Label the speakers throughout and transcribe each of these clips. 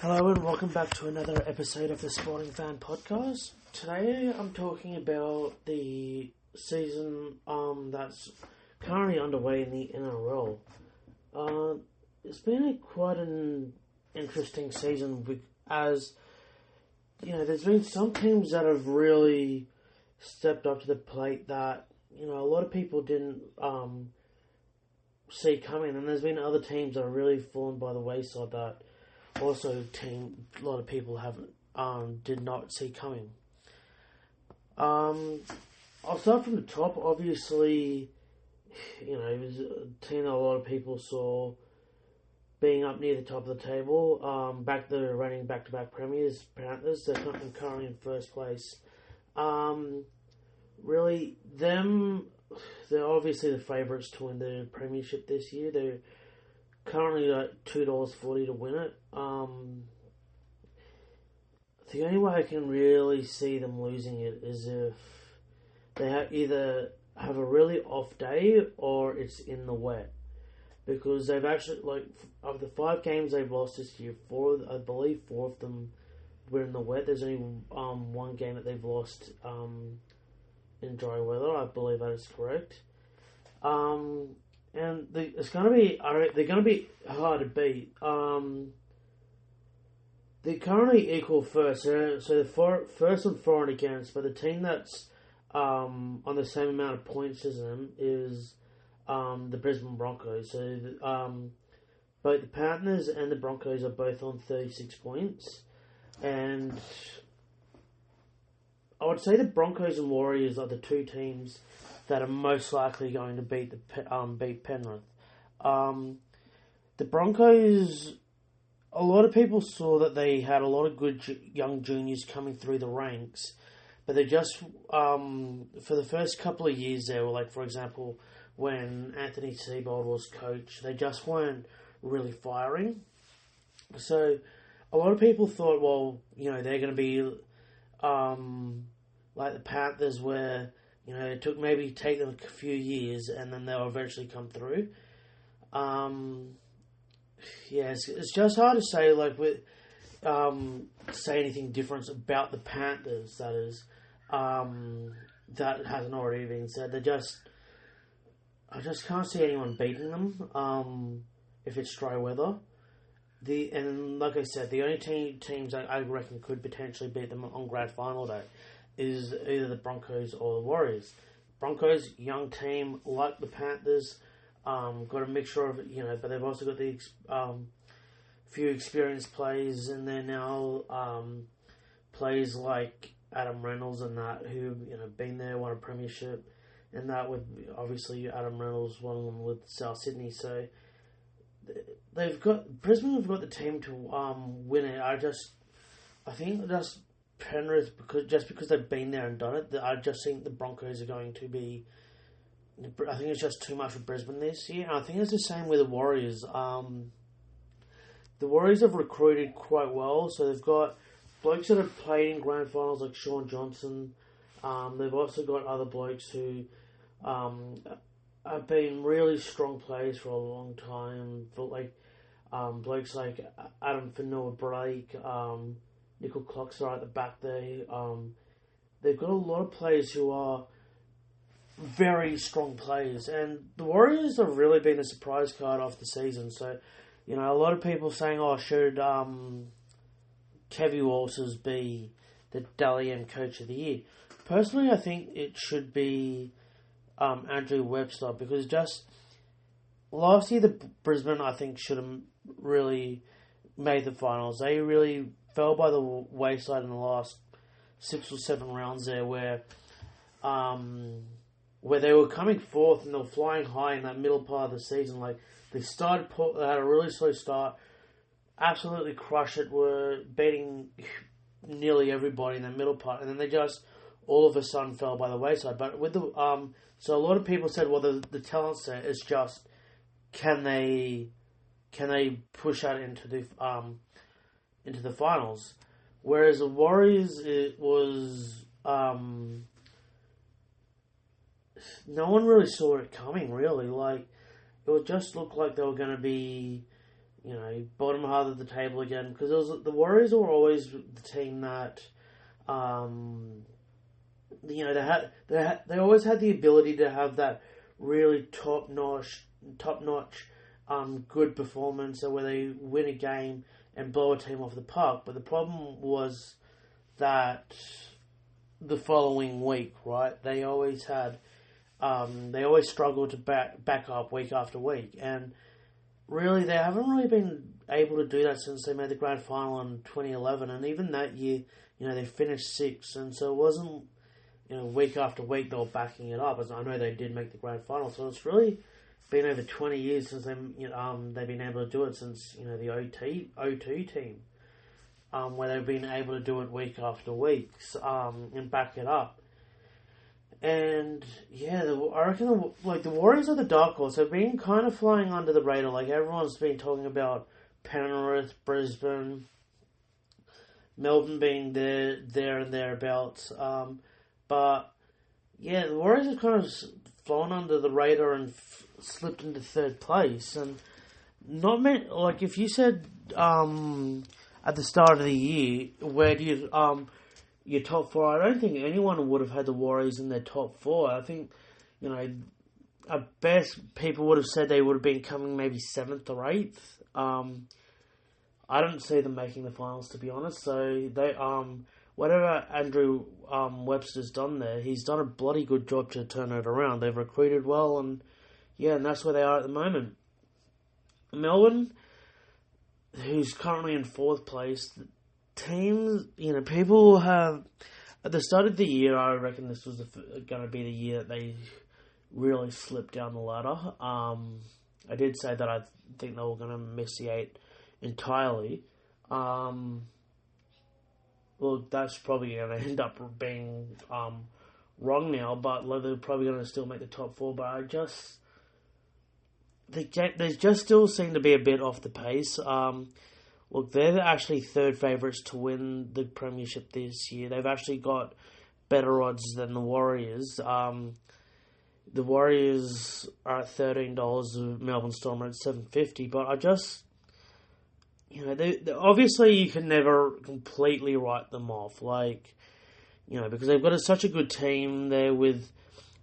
Speaker 1: Hello and welcome back to another episode of the Sporting Fan Podcast. Today I'm talking about the season that's currently underway in the NRL. It's been quite an interesting season as there's been some teams that have really stepped up to the plate that a lot of people didn't see coming, and there's been other teams that are really fallen by the wayside that also a lot of people haven't did not see coming. I'll start from the top. Obviously, it was a team that a lot of people saw being up near the top of the table. The reigning back-to-back premiers, Panthers. They're currently in first place. Really, they're obviously the favourites to win the premiership this year. They're currently at $2.40 to win it. The only way I can really see them losing it is if they either have a really off day or it's in the wet. Because they've actually, of the 5 games they've lost this year, I believe 4 of them were in the wet. There's only one game that they've lost in dry weather. I believe that is correct. And they're going to be hard to beat. They're currently equal first, so they're first and 4 and against. But the team that's on the same amount of points as them is the Brisbane Broncos. So both the Panthers and the Broncos are both on 36 points, and I would say the Broncos and Warriors are the 2 teams that are most likely going to beat Penrith. The Broncos, a lot of people saw that they had a lot of good young juniors coming through the ranks, but they just, for the first couple of years there, for example, when Anthony Seibold was coach, they just weren't really firing. So a lot of people thought, they're going to be like the Panthers, where it took take them a few years and then they'll eventually come through. It's just hard to say, say anything different about the Panthers, that is, that hasn't already been said. I just can't see anyone beating them, if it's dry weather. And like I said, the only teams I reckon could potentially beat them on grand final day is either the Broncos or the Warriors. Broncos, young team, like the Panthers, got a mixture of but they've also got the few experienced players in there now. Players like Adam Reynolds and that, who been there, won a premiership, and that with obviously Adam Reynolds won one with South Sydney. So Brisbane have got the team to win it. I think Penrith, because they've been there and done it, I just think the Broncos are going to be. I think it's just too much for Brisbane this year. And I think it's the same with the Warriors. The Warriors have recruited quite well, so they've got blokes that have played in grand finals like Sean Johnson. They've also got other blokes who have been really strong players for a long time. Blokes like Adam Fanua-Blake, Nickel Cloxer at the back there. They've got a lot of players who are very strong players, and the Warriors have really been a surprise card off the season. So, a lot of people saying, should Kevy Walters be the Dally M Coach of the Year? Personally, I think it should be Andrew Webster, because just last year the Brisbane, I think, should have really made the finals. They really fell by the wayside in the last 6 or 7 rounds there, where they were coming fourth and they were flying high in that middle part of the season. They had a really slow start, absolutely crushed it, were beating nearly everybody in the middle part, and then they just all of a sudden fell by the wayside. But with so a lot of people said, the talent set is just can they push out into the finals, whereas the Warriors, it was no one really saw it coming, really. It would just look like they were going to be bottom half of the table again, because the Warriors were always the team that, they always had the ability to have that really top notch, good performance, so where they win a game and blow a team off the park. But the problem was that the following week, right? They always struggled to back up week after week, and really they haven't really been able to do that since they made the grand final in 2011, and even that year, they finished sixth, and so it wasn't, week after week they were backing it up. As I know they did make the grand final, so it's really been over 20 years since they've been able to do it, since the O2 team, where they've been able to do it week after week, and back it up. And yeah, I reckon the Warriors are the dark horse. They've been kind of flying under the radar. Like, everyone's been talking about Penrith, Brisbane, Melbourne being there and thereabouts. But yeah, the Warriors have kind of flown under the radar and slipped into third place. And not many, like, if you said at the start of the year, where do you your top four, I don't think anyone would have had the Warriors in their top four. I think, at best, people would have said they would have been coming maybe 7th or 8th. I don't see them making the finals, to be honest. So they, whatever Andrew Webster's done there, he's done a bloody good job to turn it around. They've recruited well, and that's where they are at the moment. Melbourne, who's currently in 4th place, teams, people have, at the start of the year, I reckon this was going to be the year that they really slipped down the ladder. I did say that I think they were going to miss the 8 entirely. Well, that's probably going to end up being wrong now, but they're probably going to still make the top 4, but they just still seem to be a bit off the pace. Look, they're actually third favourites to win the premiership this year. They've actually got better odds than the Warriors. The Warriors are at $13, the Melbourne Storm are at $7.50, but I just, they obviously you can never completely write them off, because they've got such a good team there with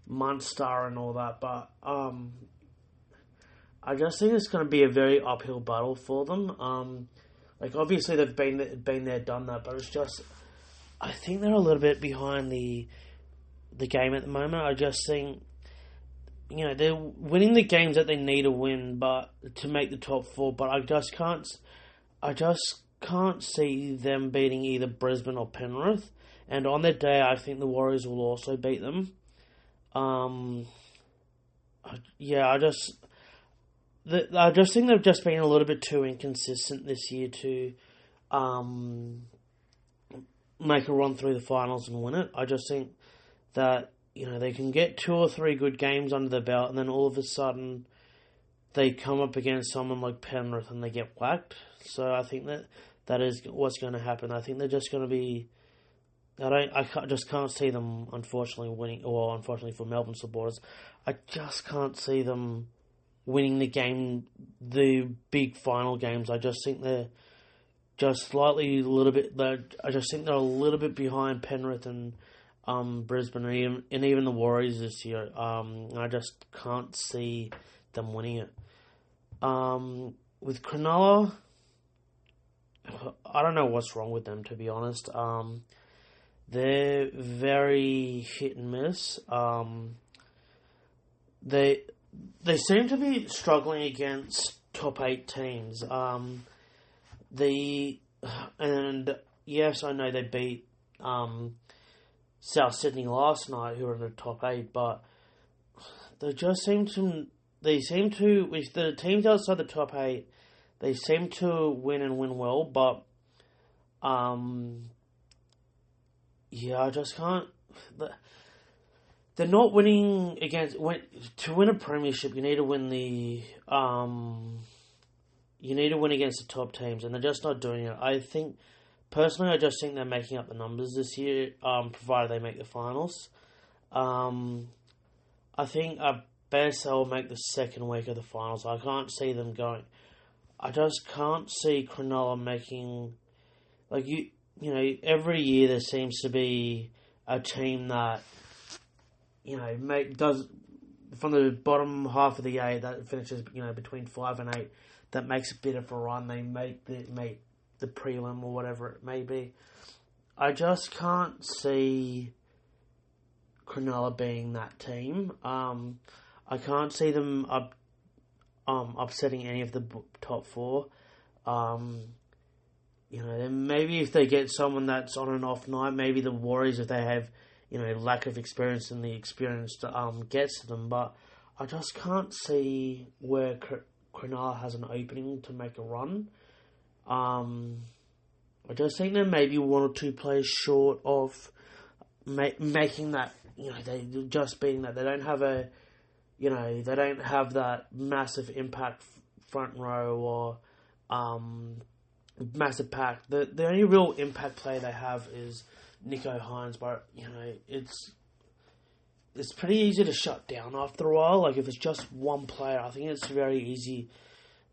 Speaker 1: Munster and all that, but I just think it's going to be a very uphill battle for them. Obviously they've been there, done that, but it's just, I think they're a little bit behind the game at the moment. I just think, they're winning the games that they need to win, but to make the top 4. But I just can't see them beating either Brisbane or Penrith. And on their day, I think the Warriors will also beat them. I just think they've just been a little bit too inconsistent this year to make a run through the finals and win it. I just think that, they can get 2 or 3 good games under their belt, and then all of a sudden they come up against someone like Penrith and they get whacked. So I think that is what's going to happen. I think they're just going to be... I just can't see them, unfortunately, winning, or unfortunately for Melbourne supporters, I just can't see them winning the big final games. I just think they're just I just think they're a little bit behind Penrith and Brisbane and even the Warriors this year. I just can't see them winning it. With Cronulla, I don't know what's wrong with them, to be honest. They're very hit and miss. They seem to be struggling against top 8 teams. And yes, I know they beat South Sydney last night, who are in the top 8, but with the teams outside the top 8, they seem to win and win well, but I just can't. They're not winning to win a premiership. You need to win against the top teams, and they're just not doing it. I think they're making up the numbers this year, provided they make the finals. I think at best they'll make the second week of the finals. I can't see them going. I just can't see Cronulla making every year there seems to be a team that does from the bottom half of the eight that finishes between 5 and 8 that makes a bit of a run. They make the prelim or whatever it may be. I just can't see Cronulla being that team. I can't see them upsetting any of the top four. Then maybe if they get someone that's on an off night, maybe the Warriors, if they have, lack of experience and the experience gets to them. But I just can't see where Cronulla has an opening to make a run. I just think they're maybe one or two players short of making that. They just being that they don't have they don't have that massive impact front row or massive pack. The only real impact player they have is Nico Hines, but it's pretty easy to shut down after a while. Like if it's just one player, I think it's very easy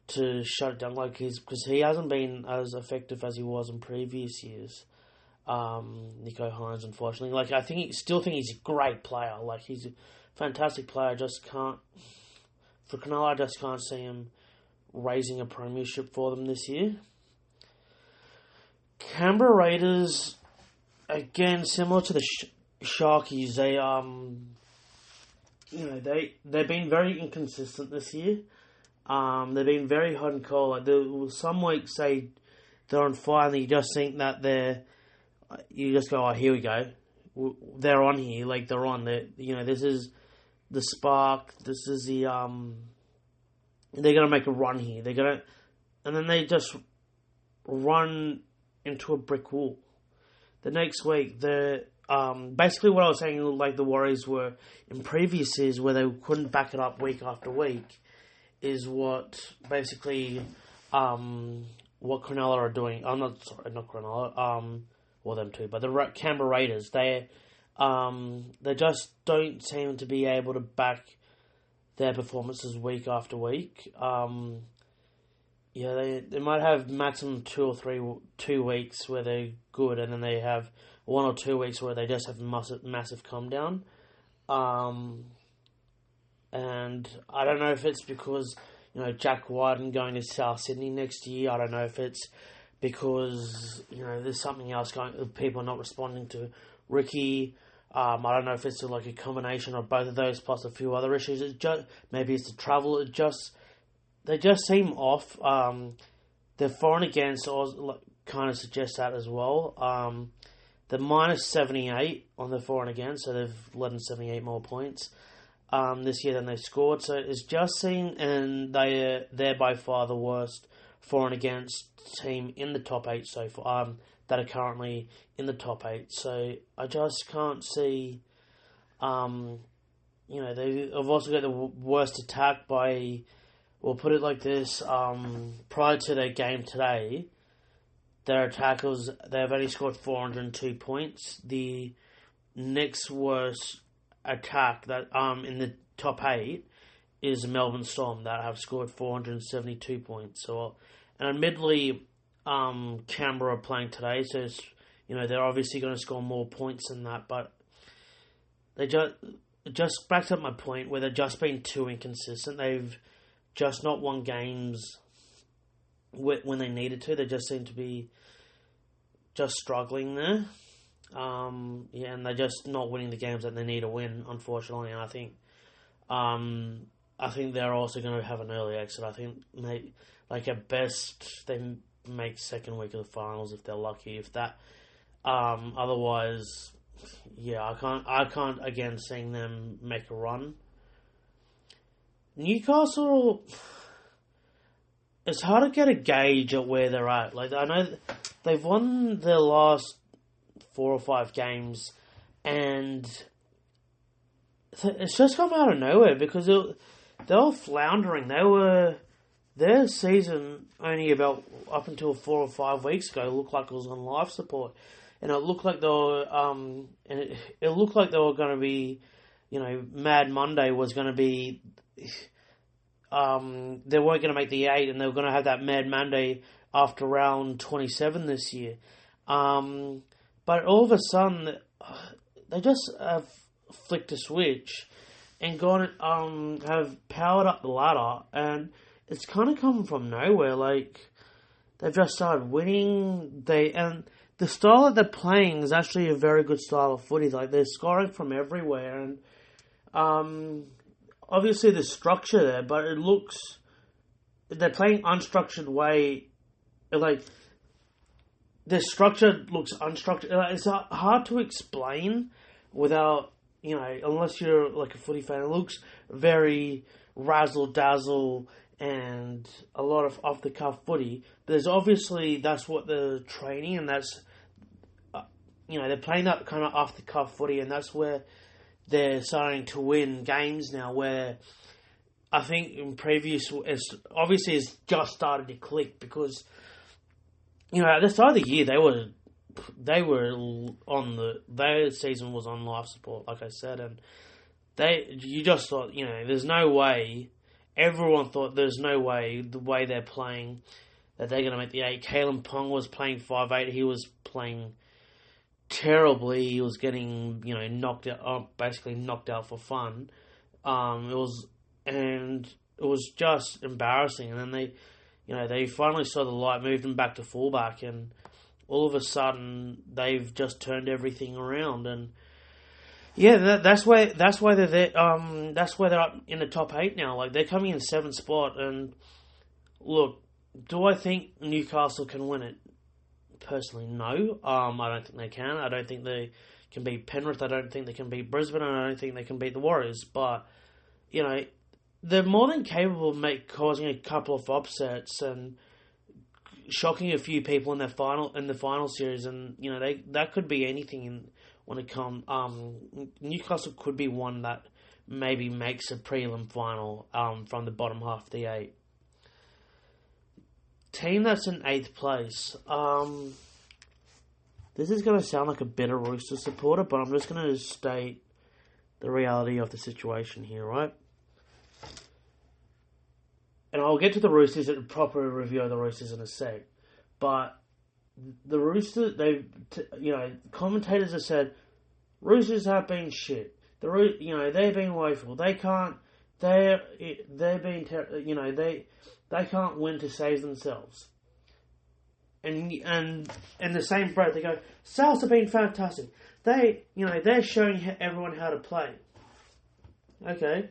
Speaker 1: to shut it down. Because he hasn't been as effective as he was in previous years. Nico Hines, unfortunately, I still think he's a great player. He's a fantastic player. I just can't for Cronulla. I just can't see him raising a premiership for them this year. Canberra Raiders, again, similar to the Sharkies, they've been very inconsistent this year. They've been very hot and cold. Some weeks they're on fire, and you just think that you just go, oh, here we go, they're on here, they're on. This is the spark. This is the they're gonna make a run here. And then they just run into a brick wall. The next week, basically what I was saying, the Warriors were in previous years, where they couldn't back it up week after week, is what basically what Cronulla are doing. I'm not Cronulla. Well, them too, but the Canberra Raiders, they just don't seem to be able to back their performances week after week. They might have maximum 2 weeks where they're good, and then they have 1 or 2 weeks where they just have massive come down. And I don't know if it's because Jack Whiten going to South Sydney next year. I don't know if it's because there's something else going. People are not responding to Ricky. I don't know if it's a combination of both of those plus a few other issues. Maybe it's the travel. They just seem off. Their for and against kind of suggests that as well. They're minus 78 on the for and against, so they've led in 78 more points this year than they scored. So it's just seen, and they're by far the worst for and against team in the top 8 so far, that are currently in the top 8. So I just can't see. They've also got the worst attack by. We'll put it like this, prior to their game today, their attackers, they've only scored 402 points. The next worst attack that in the top 8 is Melbourne Storm, that have scored 472 points. So, and admittedly, Canberra are playing today, so they're obviously going to score more points than that, but they just backed up my point where they've just been too inconsistent. They've just not won games when they needed to. They just seem to be just struggling there. And they're just not winning the games that they need to win, unfortunately. And I think they're also going to have an early exit. I think at best they make second week of the finals if they're lucky. If that, otherwise, I can't again seeing them make a run. Newcastle, it's hard to get a gauge at where they're at. I know they've won their last 4 or 5 games, and it's just come out of nowhere because they were floundering. Their season only about up until 4 or 5 weeks ago looked like it was on life support, and it looked like they were going to be, Mad Monday was going to be they weren't going to make the 8 and they were going to have that Mad Monday after round 27 this year. But all of a sudden, they just have flicked a switch and gone have powered up the ladder, and it's kind of come from nowhere. Like, they've just started winning. And the style that they're playing is actually a very good style of footy. Like, they're scoring from everywhere, and obviously there's structure there, but it looks they're playing unstructured way. Like, the structure looks unstructured. It's hard to explain without, unless you're like a footy fan. It looks very razzle-dazzle and a lot of off-the-cuff footy. There's obviously, that's what they're training, and that's, they're playing that kind of off-the-cuff footy, and that's where they're starting to win games now, where I think in previous, it's just started to click, because, at the start of the year, their season was on life support, like I said, and you just thought, there's no way. Everyone thought there's no way, the way they're playing, that they're going to make the 8. Kalen Pong was playing 5'8". He was playing terribly. He was getting, knocked out for fun. It was just embarrassing. And then they finally saw the light, moved him back to fullback, and all of a sudden they've just turned everything around. And yeah, that's why they're there. That's why they're up in the top 8 now. Like, they're coming in 7th spot. And look, do I think Newcastle can win it? Personally, no. I don't think they can. I don't think they can beat Penrith. I don't think they can beat Brisbane. And I don't think they can beat the Warriors. But they're more than capable of causing a couple of upsets and shocking a few people in the final series. And that could be anything when it comes. Newcastle could be one that maybe makes a prelim final from the bottom half of the 8. Team that's in 8th place. This is going to sound like a bitter Rooster supporter, but I'm just going to state the reality of the situation here, right? And I'll get to the Roosters and proper review of the Roosters in a sec. But the Roosters, commentators have said, Roosters have been shit. They've been woeful. They can't. They can't win to save themselves. And in the same breath, they go, Souths have been fantastic. They're showing everyone how to play. Okay.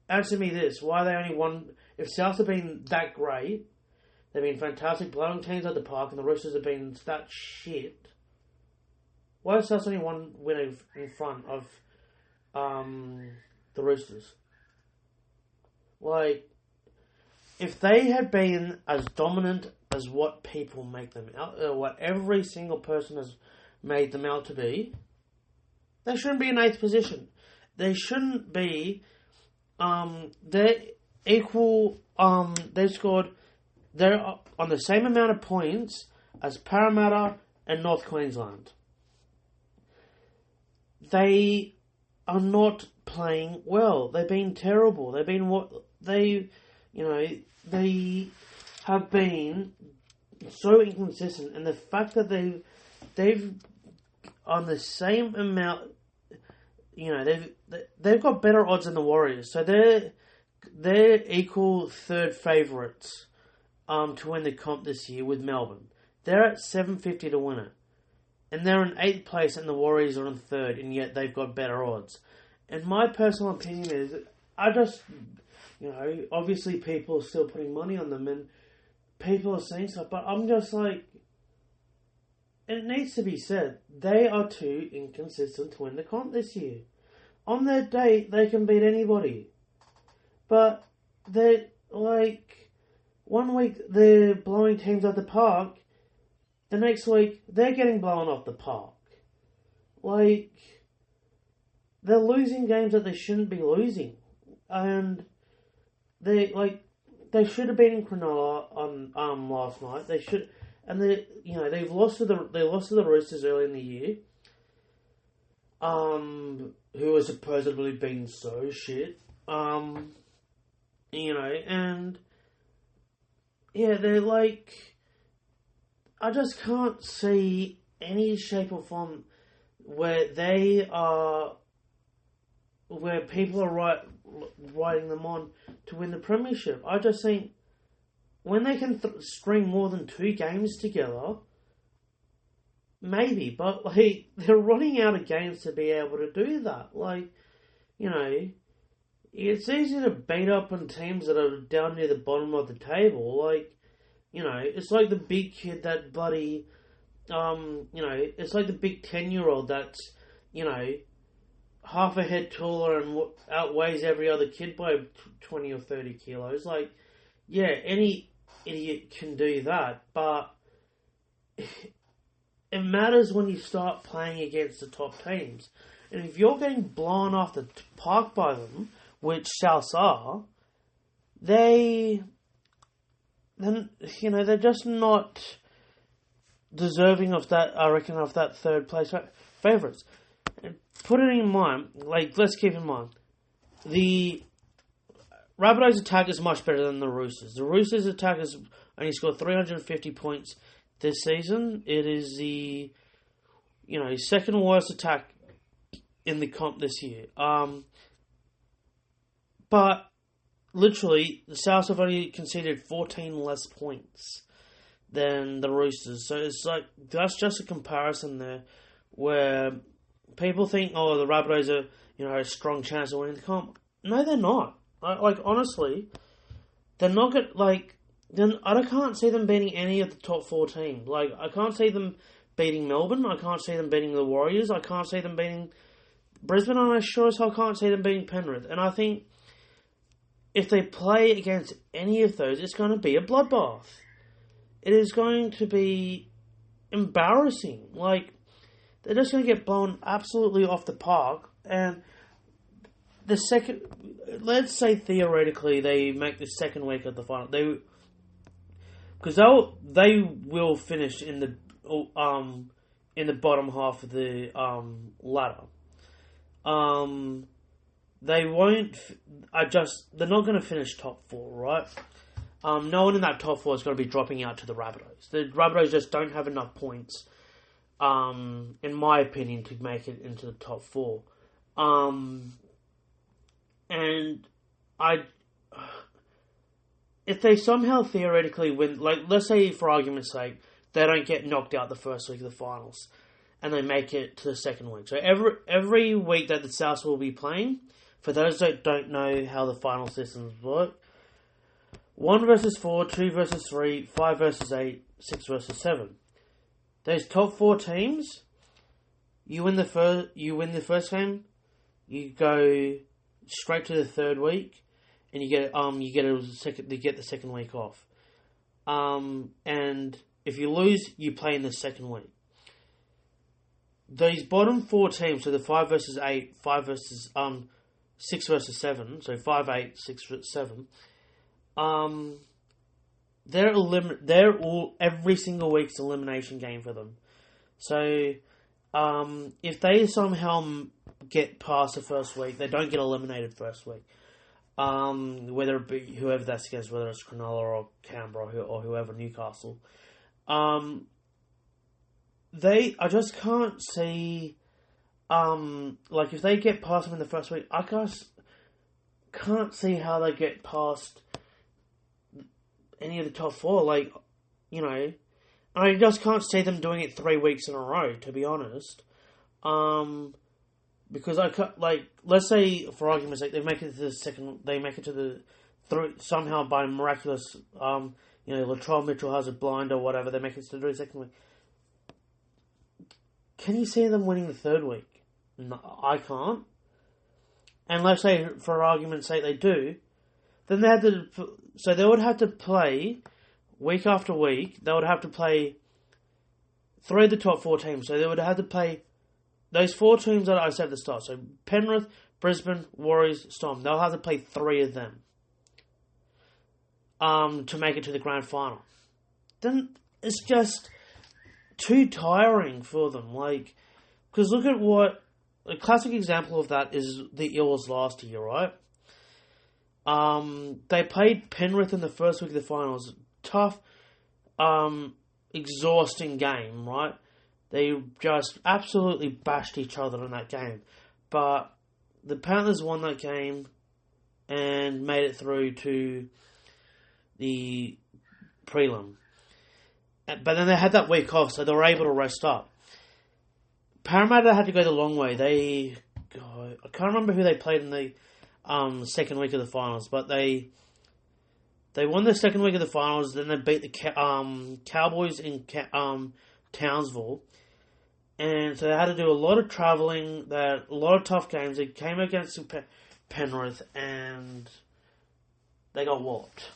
Speaker 1: Answer me this: why they only won? If Souths have been that great, they've been fantastic, blowing teams at the park, and the Roosters have been that shit. Why has Souths only one winner in front of the Roosters? Like, if they had been as dominant as what people make them out, what every single person has made them out to be, they shouldn't be in 8th position. They shouldn't be. They're equal. They're on the same amount of points as Parramatta and North Queensland. They are not playing well. They've been terrible. They've been they have been so inconsistent, and the fact that they've on the same amount, they've got better odds than the Warriors, so they're equal third favourites to win the comp this year with Melbourne. They're at $7.50 to win it, and they're in 8th place, and the Warriors are in 3rd, and yet they've got better odds. And my personal opinion is, obviously people are still putting money on them, and people are saying stuff, but I'm just like, it needs to be said, they are too inconsistent to win the comp this year. On their day, they can beat anybody. But they're like, one week they're blowing teams out the park, the next week they're getting blown off the park. Like, they're losing games that they shouldn't be losing. And they should have been in Cronulla on last night. They should, and they've lost to the Roosters early in the year. Who has supposedly been so shit. and yeah, they're like, I just can't see any shape or form where people are writing them on to win the premiership. I just think when they can string more than 2 games together, maybe, but like they're running out of games to be able to do that. Like, it's easy to beat up on teams that are down near the bottom of the table. Like, it's like the big kid that bloody, it's like the big 10-year-old that's, half a head taller and outweighs every other kid by 20 or 30 kilos. Like, yeah, any idiot can do that, but it matters when you start playing against the top teams. And if you're getting blown off the park by them, which Souths are, they're just not deserving of that, I reckon, of that third place favourites. Put it in mind, like, let's keep in mind, the Rabbitohs attack is much better than the Roosters. The Roosters attack has only scored 350 points this season. It is the, second worst attack in the comp this year. But literally, the Souths have only conceded 14 less points than the Roosters. So it's like, that's just a comparison there where people think, the Rabbitohs are, a strong chance of winning the comp. No, they're not. Like, honestly, they're not good. Like, then I can't see them beating any of the top 4 teams. Like, I can't see them beating Melbourne. I can't see them beating the Warriors. I can't see them beating Brisbane. And I sure as hell can't see them beating Penrith. And I think if they play against any of those, it's going to be a bloodbath. It is going to be embarrassing. Like, they're just going to get blown absolutely off the park. And the second, let's say theoretically they make the second week of the final, because they will finish in the bottom half of the ladder. They won't. They're not going to finish top 4, right? No one in that top 4 is going to be dropping out to the Rabbitohs. The Rabbitohs just don't have enough points, in my opinion, to make it into the top 4. And if they somehow theoretically win, like, let's say for argument's sake, they don't get knocked out the first week of the finals, and they make it to the second week. So every week that the Souths will be playing, for those that don't know how the final systems work, 1 versus 4, 2 versus 3, 5 versus 8, 6 versus 7. Those top 4 teams, you win the first game, you go straight to the third week, and you get the second week off. And if you lose, you play in the second week. These bottom 4 teams, so the 5 versus 8, 5 versus 6 versus 7, so 5, 8, 6 versus 7. They're all every single week's elimination game for them. So if they somehow get past the first week, they don't get eliminated first week. Whether it be whoever that's against, whether it's Cronulla or Canberra or whoever, Newcastle. I just can't see, like, if they get past them in the first week, I can't see how they get past any of the top 4. Like, I just can't see them doing it 3 weeks in a row, to be honest. Because let's say for argument's sake, they make it to the somehow by miraculous, Latrell Mitchell has a blind or whatever, they make it to the second week. Can you see them winning the third week? No, I can't. And let's say for argument's sake they do, then they would have to play week after week. They would have to play 3 of the top 4 teams. So they would have to play those 4 teams that I said at the start. So Penrith, Brisbane, Warriors, Storm. They'll have to play 3 of them to make it to the grand final. Then it's just too tiring for them. Like, because look at what a classic example of that is the Eels last year, right? They played Penrith in the first week of the finals. Tough, exhausting game, right? They just absolutely bashed each other in that game. But the Panthers won that game and made it through to the prelim. But then they had that week off, so they were able to rest up. Parramatta had to go the long way. I can't remember who they played in the second week of the finals, but they won the second week of the finals. Then they beat the Cowboys in Townsville, and so they had to do a lot of travelling. A lot of tough games. They came against Penrith, and they got walloped.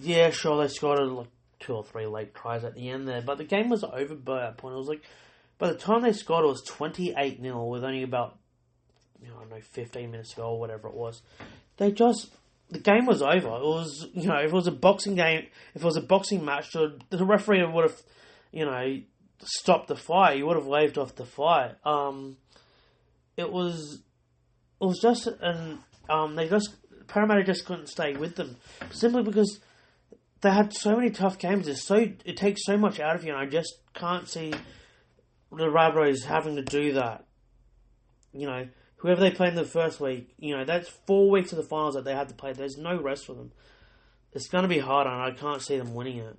Speaker 1: Yeah, sure, they scored like 2 or 3 late tries at the end there, but the game was over by that point. It was like, by the time they scored, it was 28-0 with only about, 15 minutes to go or whatever it was. The game was over. It was, if it was a boxing game, if it was a boxing match, the referee would have, stopped the fight. He would have waved off the fight. It was just, Parramatta just couldn't stay with them, simply because they had so many tough games. It takes so much out of you, and I just can't see the Rabbitohs having to do that. Whoever they played in the first week, that's 4 weeks of the finals that they had to play. There's no rest for them. It's going to be hard, and I can't see them winning it.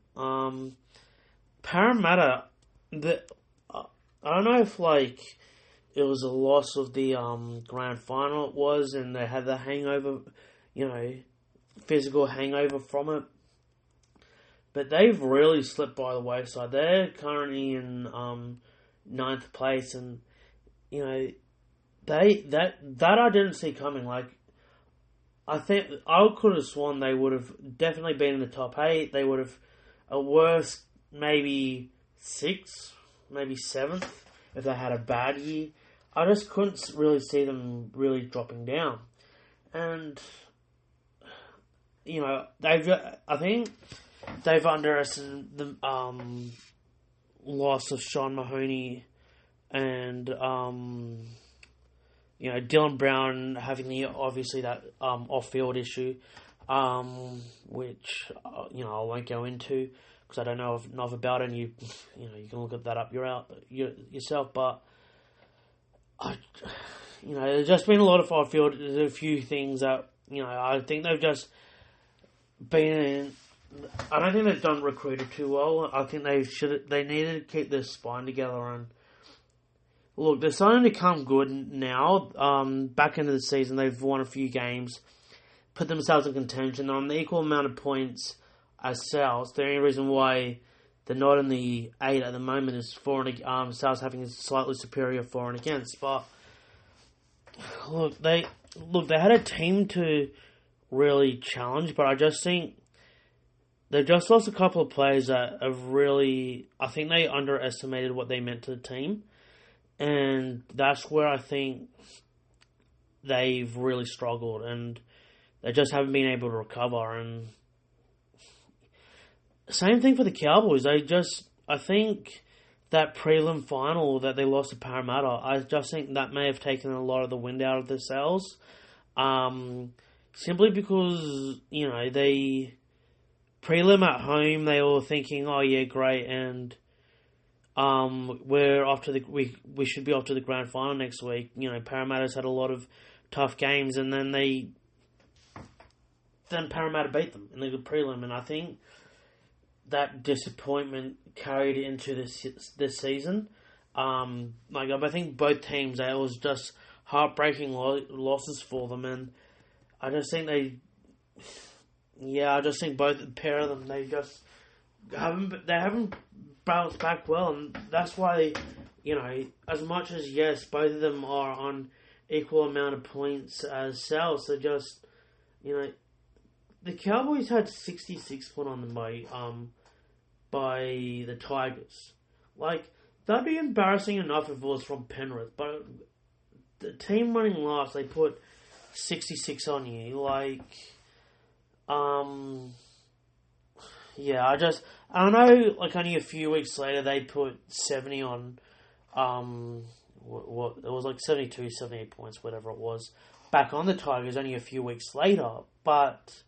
Speaker 1: Parramatta, I don't know if it was a loss of the grand final. It was, and they had the hangover, physical hangover from it. But they've really slipped by the wayside. They're currently in 9th place, and that I didn't see coming. I think I could have sworn they would have definitely been in the top 8. They would have, at worst, maybe 6th, maybe 7th if they had a bad year. I just couldn't really see them really dropping down, and I think they've underestimated the loss of Sean Mahoney and Dylan Brown having obviously that off-field issue, which I won't go into because I don't know enough about it. And you can look that up yourself, but there's just been a lot of off-field. There's a few things that I think they've just been. I don't think they've done recruited too well. I think they needed to keep their spine together, and look, they're starting to come good now. Back into the season, they've won a few games, put themselves in contention. They're on the equal amount of points as South. The only reason why they're not in the 8 at the moment is South having a slightly superior for and against. But they had a team to really challenge, but I just think they've just lost a couple of players that have really, I think they underestimated what they meant to the team. And that's where I think they've really struggled, and they just haven't been able to recover. And same thing for the Cowboys. I think that prelim final that they lost to Parramatta, I just think that may have taken a lot of the wind out of their sails. Simply because, they prelim at home, they were thinking, oh yeah, great, and we're off to we should be off to the grand final next week. Parramatta's had a lot of tough games, and then Parramatta beat them in the prelim, and I think that disappointment carried into this season. I think both teams, it was just heartbreaking losses for them, and I just think both pair of them, they just haven't bounced back well, and that's why, as much as, yes, both of them are on equal amount of points as South, they're just, the Cowboys had 66 put on them by the Tigers. That'd be embarrassing enough if it was from Penrith, but the team running last, they put 66 on you. Yeah, I know, only a few weeks later, they put 70 on, what it was 72, 78 points, whatever it was, back on the Tigers only a few weeks later, but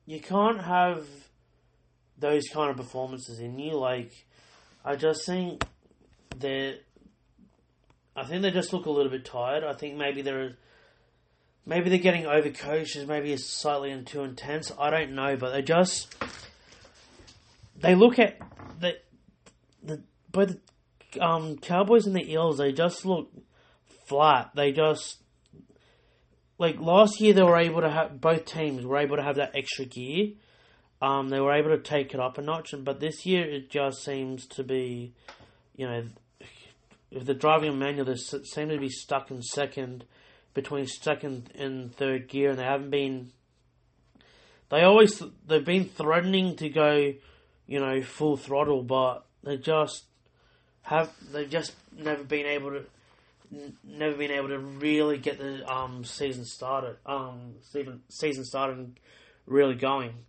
Speaker 1: you can't have those kind of performances in you. Like, I just think they just look a little bit tired. I think maybe they're getting overcoached. Maybe it's slightly too intense. I don't know, but they look at both the Cowboys and the Eels. They just look flat. They just, like, last year they were able to have, both teams were able to have that extra gear. They were able to take it up a notch, but this year it just seems to be, if they're driving a manual, they seem to be stuck in between second and third gear, and they haven't been. They've been threatening to go, full throttle, but they've just never been able to really get the season started. Season started and really going.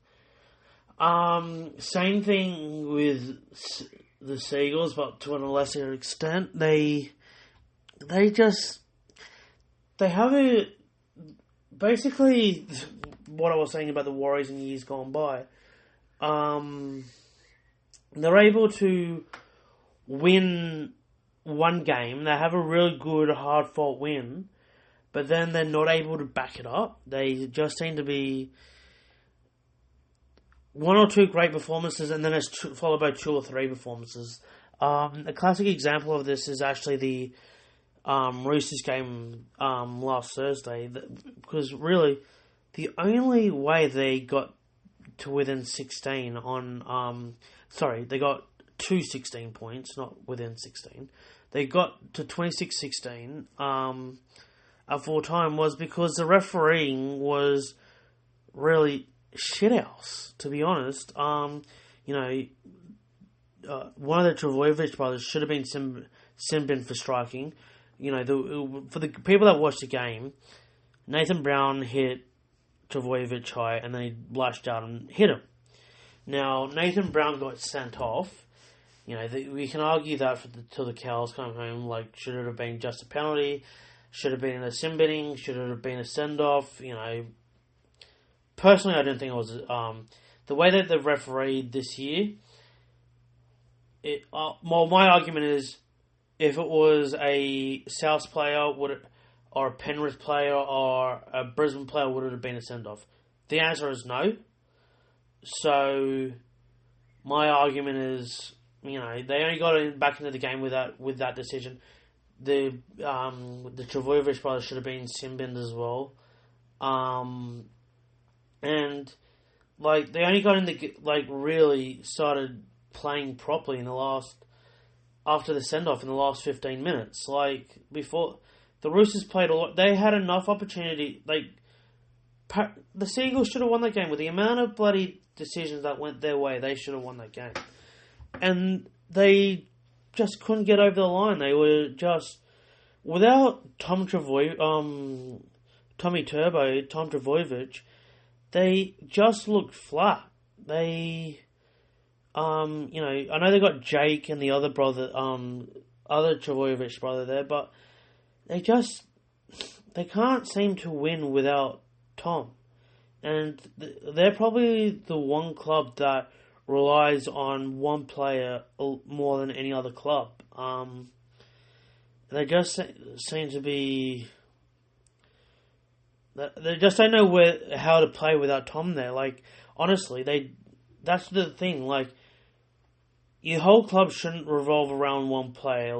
Speaker 1: Same thing with the Seagulls, but to a lesser extent, they have basically what I was saying about the Warriors in years gone by. They're able to win one game. They have a really good, hard-fought win, but then they're not able to back it up. They just seem to be one or two great performances, and then it's followed by two or three performances. A classic example of this is actually the Roosters game last Thursday, because really the only way they got to within 16 they got to 16 points, not within 16. They got to 26-16 at full time was because the refereeing was really shithouse, to be honest. One of the Trbojevic brothers should have been sin-binned for striking. For the people that watched the game, Nathan Brown hit Trbojevic high and then he lashed out and hit him. Now, Nathan Brown got sent off. We can argue that till the cows come home. Like, should it have been just a penalty? Should it have been a sin binning? Should it have been a send-off? Personally, I don't think it was. The way that they've refereed this year, my argument is, if it was a South player, or a Penrith player, or a Brisbane player, would it have been a send-off? The answer is no. So, my argument is, they only got back into the game with that decision. The Trbojevic brothers should have been sin-binned as well. And, they only got really started playing properly after the send-off in the last 15 minutes. Before, the Roosters played a lot. They had enough opportunity. The Seagulls should have won that game. With the amount of bloody decisions that went their way, they should have won that game. And they just couldn't get over the line. They were just, without Tom Trbojevic, they just looked flat. They, I know they got Jake and the other brother, other Trbojevic brother there, but they can't seem to win without Tom. And they're probably the one club that relies on one player more than any other club. They just seem to be... They just don't know how to play without Tom there. Honestly, that's the thing. Your whole club shouldn't revolve around one player.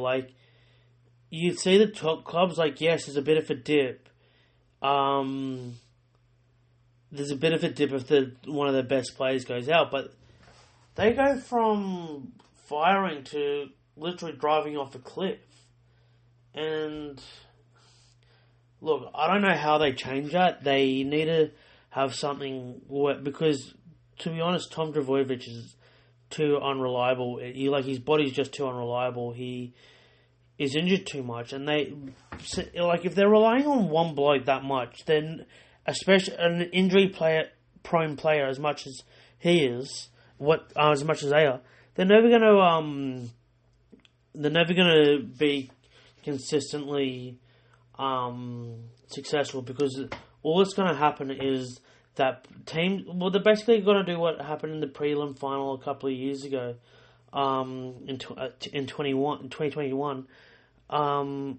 Speaker 1: You see the top clubs, yes, there's a bit of a dip. There's a bit of a dip if one of their best players goes out, but they go from firing to literally driving off a cliff. And look, I don't know how they change that. They need to have something because, to be honest, Tom Trbojevic is too unreliable. His body's just too unreliable. He is injured too much, and if they're relying on one bloke that much, then especially an injury prone player as much as he is, as much as they are, they're never gonna be consistently successful, because all that's going to happen is that team. Well, they're basically going to do what happened in the prelim final a couple of years ago, in 2021,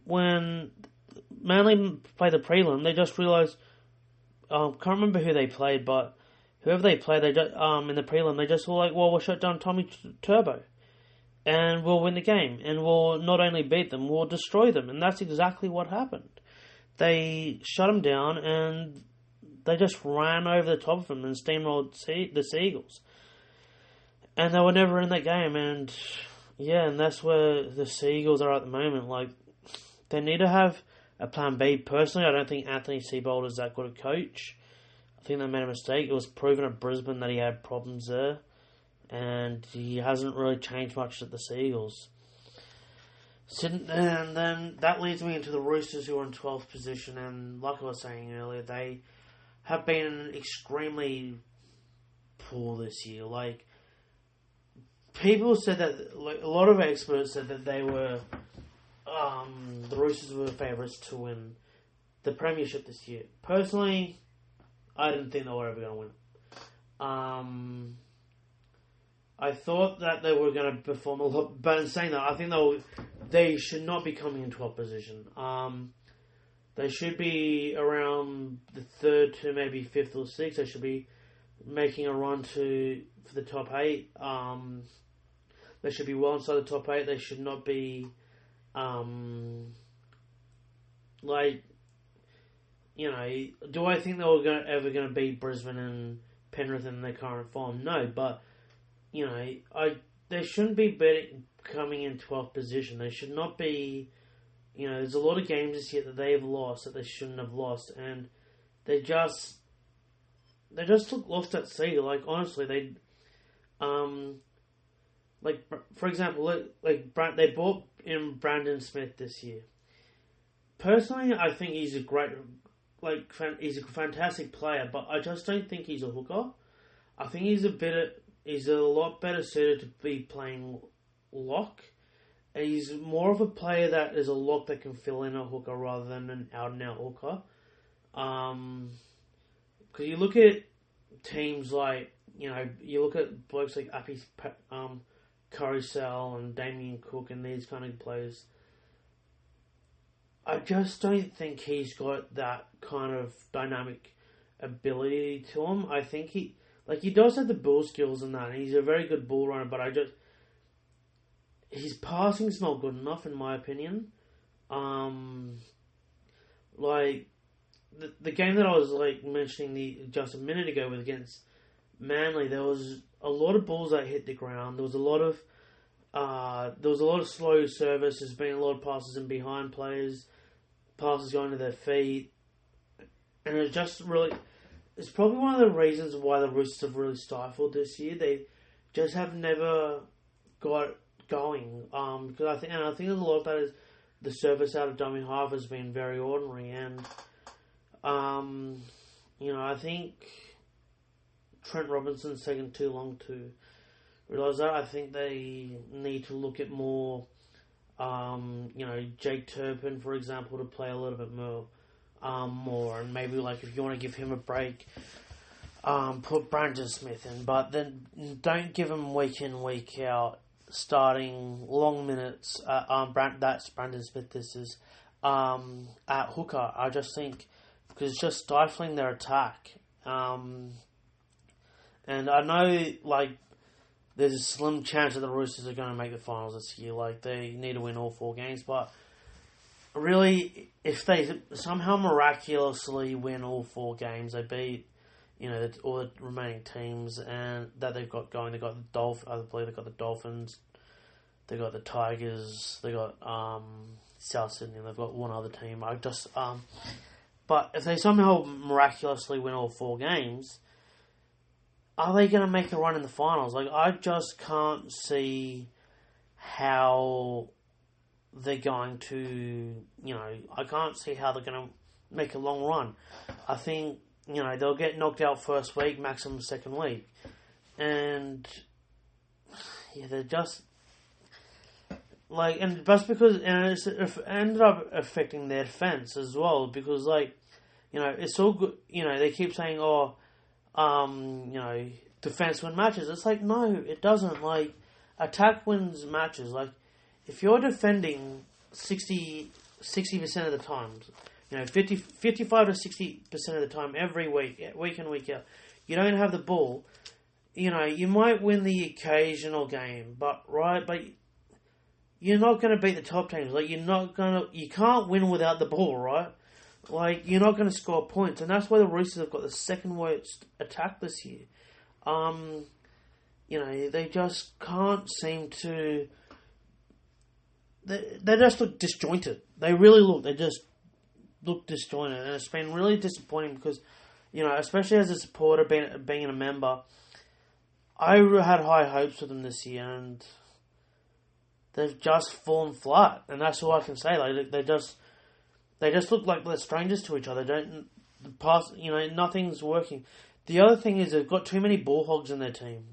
Speaker 1: when Manly played the prelim. They just realised, can't remember who they played, but whoever they played, they just, in the prelim, they just were like, well, we'll shut down Tommy Turbo, and we'll win the game, and we'll not only beat them, we'll destroy them, and that's exactly what happened. They shut them down, and they just ran over the top of them and steamrolled the Seagulls, and they were never in that game. And yeah, and that's where the Seagulls are at the moment. Like, they need to have a plan B. Personally, I don't think Anthony Seibold is that good a coach. I think they made a mistake. It was proven at Brisbane that he had problems there, and he hasn't really changed much at the Seagulls. And then that leads me into the Roosters, who are in 12th position, and like I was saying earlier, they have been extremely poor this year. Like, people said that, like, a lot of experts said that they were, the Roosters were favourites to win the premiership this year. Personally, I didn't think they were ever going to win. I thought that they were going to perform a lot, but in saying that, I think they should not be coming in 12th position. They should be around the 3rd to maybe 5th or 6th. They should be making a run for the top 8. They should be well inside the top 8. They should not be, do I think they were ever going to beat Brisbane and Penrith in their current form? No, but, they shouldn't be coming in 12th position. They should not be, there's a lot of games this year that they have lost that they shouldn't have lost, and they just look lost at sea. Like, honestly, they, for example, they bought in Brandon Smith this year. Personally, I think he's he's a fantastic player, but I just don't think he's a hooker. I think he's a lot better suited to be playing lock. And he's more of a player that is a lock that can fill in a hooker rather than an out-and-out hooker. Because you look at teams like, you look at blokes like Appy Carousel and Damien Cook and these kind of players. I just don't think he's got that kind of dynamic ability to him. I think he does have the ball skills and that, and he's a very good ball runner, but his passing's not good enough, in my opinion. The game that I was mentioning just a minute ago against Manly, there was a lot of balls that hit the ground. There was a lot of slow service. There's been a lot of passes in behind players, passes going to their feet, and it's probably one of the reasons why the Roosters have really stifled this year. They just have never got going. Because I think there's a lot of that is the service out of dummy half has been very ordinary, and I think Trent Robinson's taken too long to realise that. I think they need to look at more, Jake Turpin, for example, to play a little bit more, and maybe if you want to give him a break, put Brandon Smith in, but then don't give him week in, week out, starting long minutes. That's Brandon Smith. This is at hooker. I just think because it's just stifling their attack. And I know there's a slim chance that the Roosters are going to make the finals this year. They need to win all 4 games, but really, if they somehow miraculously win all 4 games, they beat all the remaining teams and that they've got going. They've got the I believe they've got the Dolphins, they've got the Tigers, they've got South Sydney, and they've got one other team. But if they somehow miraculously win all 4 games, are they going to make a run in the finals? I just can't see how they're going to, I can't see how they're going to make a long run. I think, they'll get knocked out first week, maximum second week. And, yeah, they're just, like, and that's because it ended up affecting their defense as well because, like, it's all good. They keep saying, "Oh, defense win matches." It's like, no, it doesn't. Like, attack wins matches. Like, if you're defending 60% of the times, 55 to 60% of the time every week in, week out, you don't have the ball. You might win the occasional game, but you're not going to beat the top teams. Like, you can't win without the ball, right? Like, you're not going to score points, and that's why the Roosters have got the second worst attack this year. They just can't seem to. They just look disjointed. They really look. They just look disjointed, and it's been really disappointing because, especially as a supporter, being a member, I had high hopes for them this year, and they've just fallen flat, and that's all I can say. Like, they just look like they're strangers to each other. Nothing's working. The other thing is they've got too many ball hogs in their team.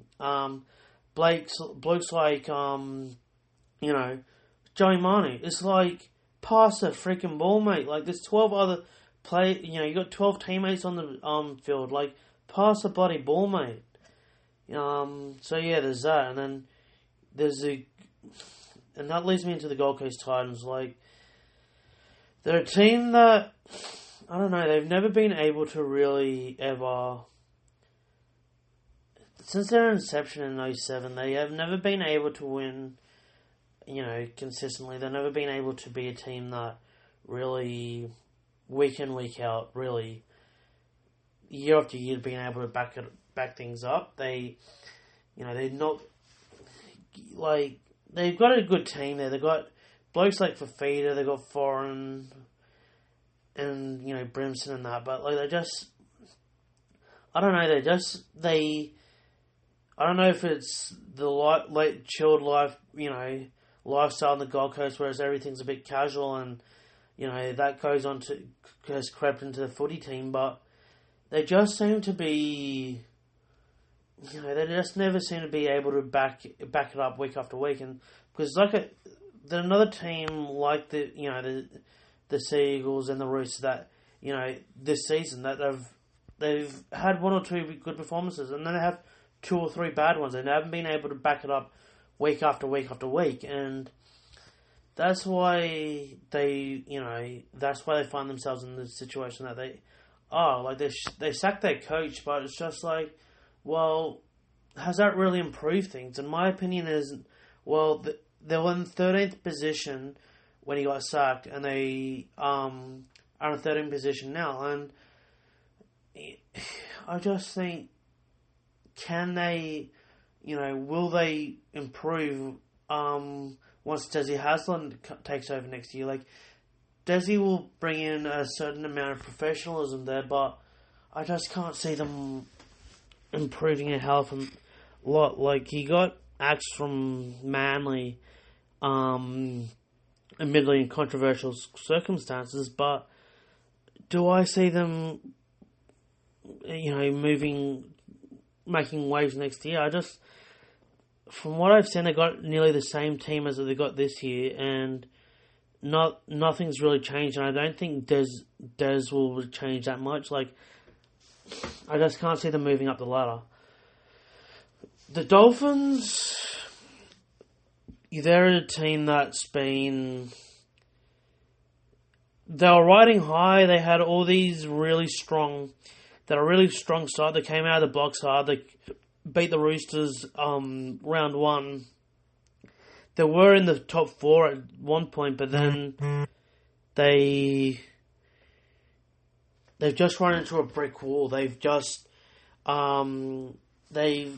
Speaker 1: Blokes like Joey Manu. It's like, pass the freaking ball, mate. Like, there's 12 other you got 12 teammates on the field. Like, pass the bloody ball, mate. So yeah, there's that, and then and that leads me into the Gold Coast Titans. Like, they're a team that, I don't know, they've never been able to really ever, since their inception in 2007, they have never been able to win, consistently. They've never been able to be a team that really, week in, week out, really, year after year, being able to back things up. They're not, like, they've got a good team there. They've got blokes like Fafita, they've got Foreign, and, Brimson and that, but, like, I don't know, I don't know if it's the late chilled life, lifestyle in the Gold Coast, whereas everything's a bit casual, and, that has crept into the footy team, but they just seem to be, they just never seem to be able to back it up week after week, and because they're another team like the Seagulls and the Roosters that this season that they've had one or two good performances, and then they have two or three bad ones, and they haven't been able to back it up week after week after week, and that's why they find themselves in the situation that they are. Like, they sacked their coach, but it's just like, well, has that really improved things? And my opinion is, well, they were in 13th position when he got sacked, and they are in 13th position now. And I just think, can they, will they improve once Desi Haslam takes over next year? Like, Desi will bring in a certain amount of professionalism there, but I just can't see them improving a hell of a lot. Like, he got axed from Manly, admittedly in controversial circumstances, but do I see them, making waves next year? From what I've seen, they got nearly the same team as they got this year, and nothing's really changed, and I don't think Des will change that much. Like, I just can't see them moving up the ladder. The Dolphins, they're a team that's been... They were riding high. They had all these really strong... They're a really strong side. They came out of the blocks hard. They beat the Roosters round one. They were in the top four at one point, but then they've just run into a brick wall. They've just they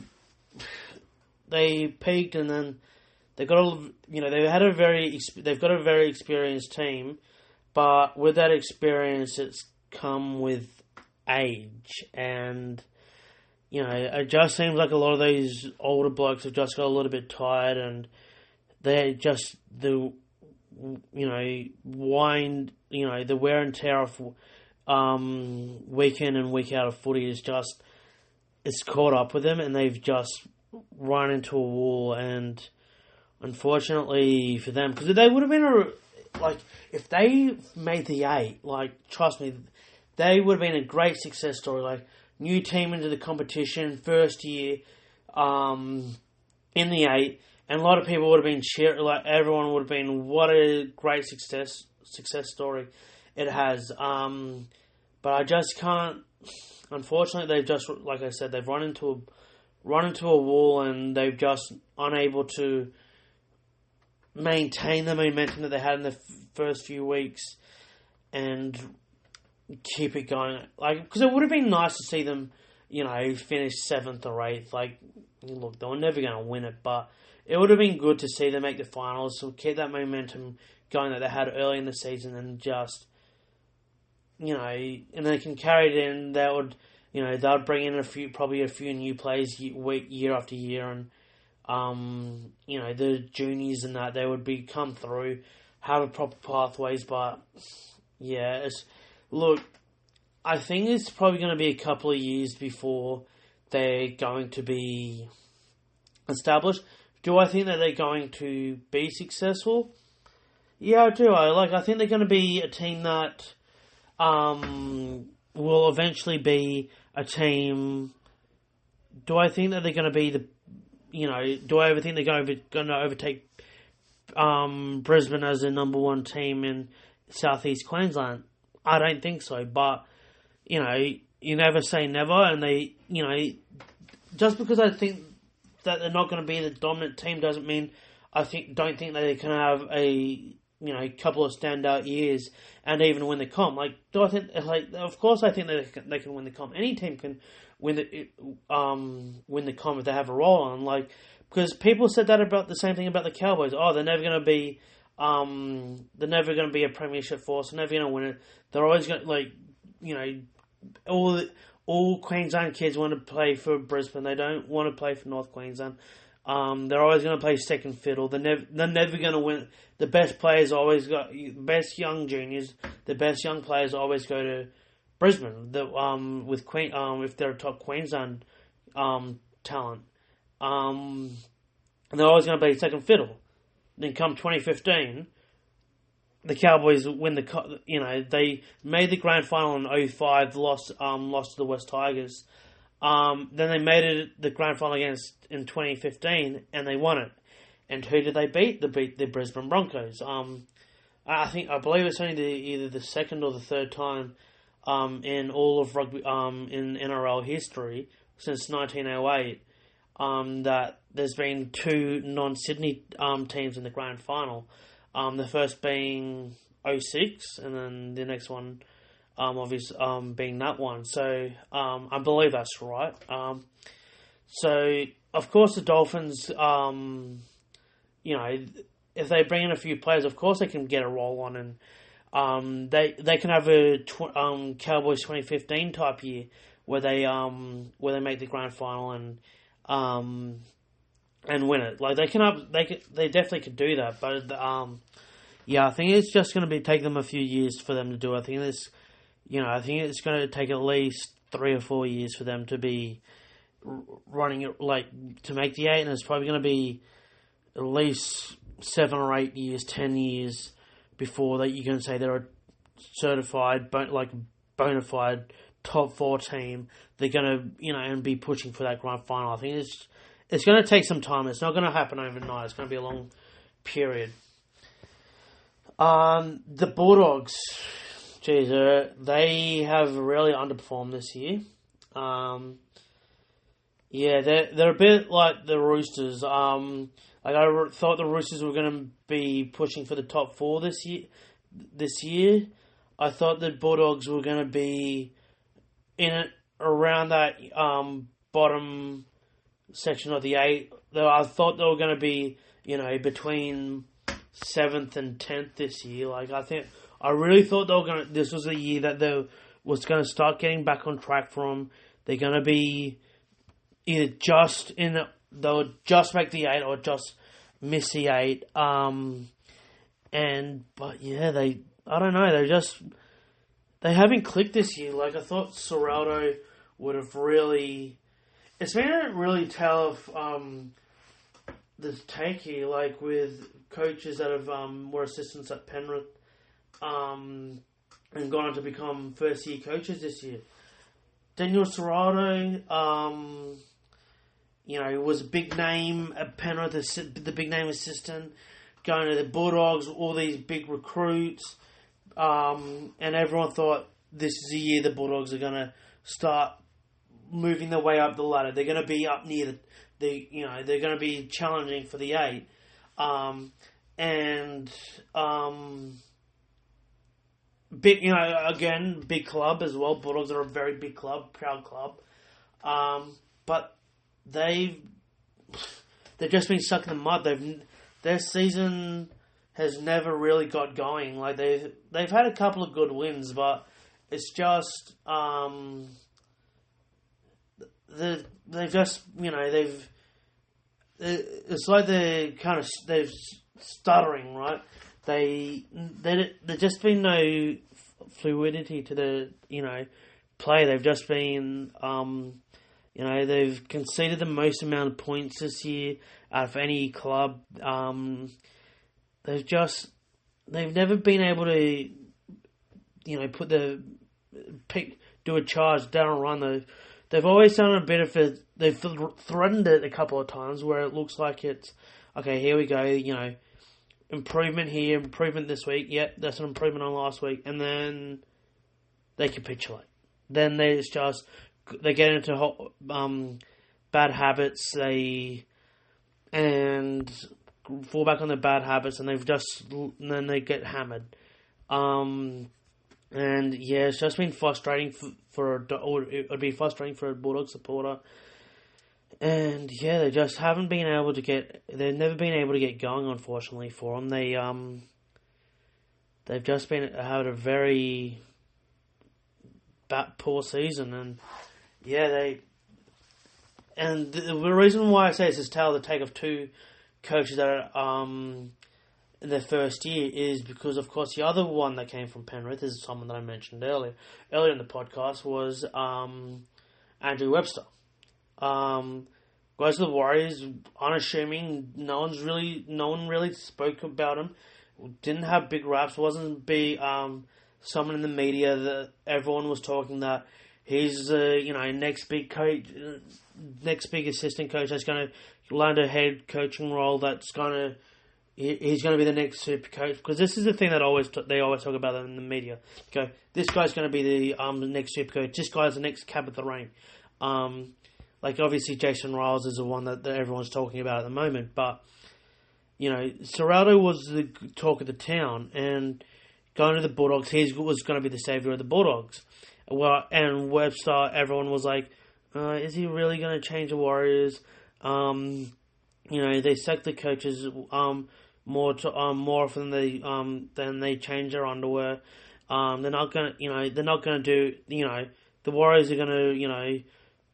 Speaker 1: peaked, and then they've got they've got a very experienced team, but with that experience, it's come with age, and it just seems like a lot of these older blokes have just got a little bit tired, and they just the wear and tear of week in and week out of footy it's caught up with them, and they've just run into a wall, and unfortunately for them, because they would have been if they made the 8, trust me, they would have been a great success story. New team into the competition, first year, in the 8, and a lot of people would have been cheering. Everyone would have been, what a great success story it has. But I just can't. Unfortunately, they've just, like I said, they've run into a wall, and they've just unable to maintain the momentum that they had in the first few weeks and keep it going. Because it would have been nice to see them, finish 7th or 8th. Look, they were never going to win it, but it would have been good to see them make the finals, so keep that momentum going that they had early in the season, and just, and they can carry it in. They would, they'll bring in probably a few new players year after year, and the juniors and that, they would come through, have a proper pathways. But yeah, look, I think it's probably going to be a couple of years before they're going to be established. Do I think that they're going to be successful? Yeah, I do. I think they're going to be a team that will eventually be a team. Do I think that they're going to be do I ever think they're going to overtake Brisbane as the number 1 team in Southeast Queensland? I don't think so, but you never say never, and they, just because I think that they're not going to be the dominant team doesn't mean don't think that they can have a couple of standout years and even win the comp. Do I think of course I think that they can win the comp. Any team can win the comp if they have a role on. Because people said that about the same thing about the Cowboys. Oh, they're never going to be a premiership force. They're never going to win it. They're always going all Queensland kids want to play for Brisbane. They don't want to play for North Queensland. They're always going to play second fiddle. They're never going to win. The best players always best young juniors. The best young players always go to Brisbane. If they're a top Queensland talent, they're always going to play second fiddle. Then come 2015, the Cowboys win they made the grand final in 2005, lost to the West Tigers. Then they made it the grand final in 2015, and they won it. And who did they beat? They beat the Brisbane Broncos. I believe it's only either the second or the third time in all of rugby in NRL history since 1908 that there's been 2 non-Sydney teams in the grand final. The first being 2006, and then the next one obviously being that one. So I believe that's right. So of course the Dolphins, if they bring in a few players, of course they can get a roll on, and they can have a Cowboys 2015 type year where they make the grand final and win it. They definitely could do that, but I think it's just going to take them a few years for them to do it. I think it's going to take at least 3 or 4 years for them to be running it, to make the 8, and it's probably going to be at least 7 or 8 years, 10 years before that you can say they're a certified, bona fide top 4 team. They're going to, and be pushing for that grand final. I think it's going to take some time. It's not going to happen overnight. It's going to be a long period. The Bulldogs, they have really underperformed this year. They're a bit like the Roosters. I thought the Roosters were going to be pushing for the top 4 this year. I thought the Bulldogs were going to be in it around that bottom section of the 8. I thought they were going to be, between 7th and 10th this year. I really thought this was a year that they was going to start getting back on track from. They're going to be either they'll just make the 8 or just miss the 8. I don't know, they haven't clicked this year. I thought Serraldo would have really... It's been a really tell of the take here, like with coaches that have were assistants at Penrith, and gone on to become first year coaches this year. Daniel Serrato, was a big name at Penrith, the big name assistant, going to the Bulldogs, all these big recruits, and everyone thought this is the year the Bulldogs are going to start moving their way up the ladder. They're going to be up near they're going to be challenging for the 8. Big club as well. Bulldogs are a very big club, proud club. But they've just been stuck in the mud. Their season has never really got going. Like they've had a couple of good wins, but it's just it's like they're stuttering, right? There's just been no fluidity to the play. They've just been they've conceded the most amount of points this year out of any club. They've never been able to do a charge down and run. They've always done a bit of it. They've threatened it a couple of times where it looks like it's okay. Here we go. Improvement here, improvement this week. Yep, that's an improvement on last week, and then they capitulate. Then they get into bad habits. They fall back on their bad habits, and then they get hammered. And yeah, it's just been frustrating it'd be frustrating for a Bulldog supporter. And yeah, they just haven't been able to they've never been able to get going, unfortunately, for them. They've just been had a very poor season, and yeah, the reason why I say it's the take of two coaches that are in their first year is because, of course, the other one that came from Penrith is someone that I mentioned earlier in the podcast was Andrew Webster. Goes to the Warriors, unassuming. No one really spoke about him. Didn't have big raps. Wasn't someone in the media that everyone was talking that he's next big coach, next big assistant coach that's going to land a head coaching role. He's going to be the next super coach, because this is the thing that they always talk about in the media. Go, this guy's going to be the next super coach. This guy's the next cab of the rank. Like obviously Jason Riles is the one that everyone's talking about at the moment, but Serrato was the talk of the town, and going to the Bulldogs, he was going to be the saviour of the Bulldogs. Well, and Webster, everyone was like, is he really going to change the Warriors? They sack the coaches more often than they change their underwear. They're not going to do. The Warriors are going to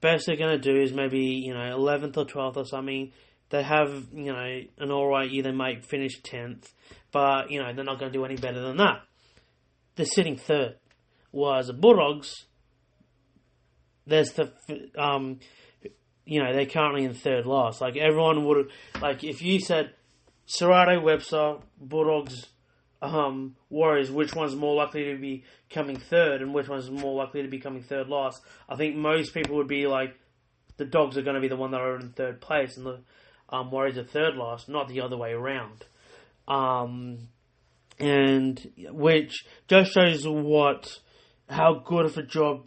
Speaker 1: best they're going to do is maybe 11th or 12th or something. They have an all right year. They might finish 10th, but they're not going to do any better than that. They're sitting third. Whereas the Bulldogs, there's they're currently in third last. Like everyone would, like if you said Serrato, Webster, Bulldogs, Warriors, which one's more likely to be coming third and which one's more likely to be coming third last, I think most people would be like, the Dogs are going to be the one that are in third place and the Warriors are third last, not the other way around. And which just shows how good of a job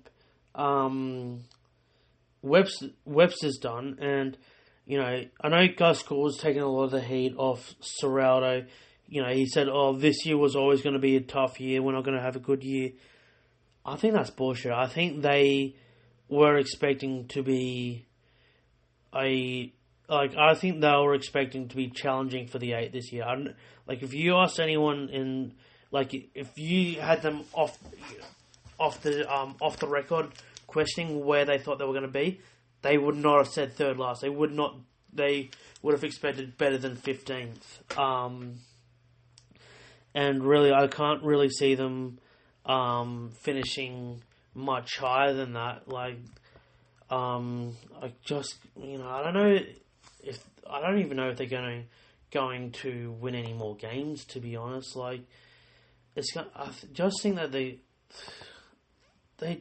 Speaker 1: Webster's done. And I know Gus Gould's taken a lot of the heat off Serrato. He said, this year was always going to be a tough year. We're not going to have a good year. I think that's bullshit. I think they were expecting to be I think they were expecting to be challenging for the 8 this year. If you asked anyone if you had them off the record questioning where they thought they were going to be, they would not have said third last. They would have expected better than 15th. And really, I can't really see them finishing much higher than that. I don't know. if I don't even know if they're going to win any more games. To be honest, like I just think that they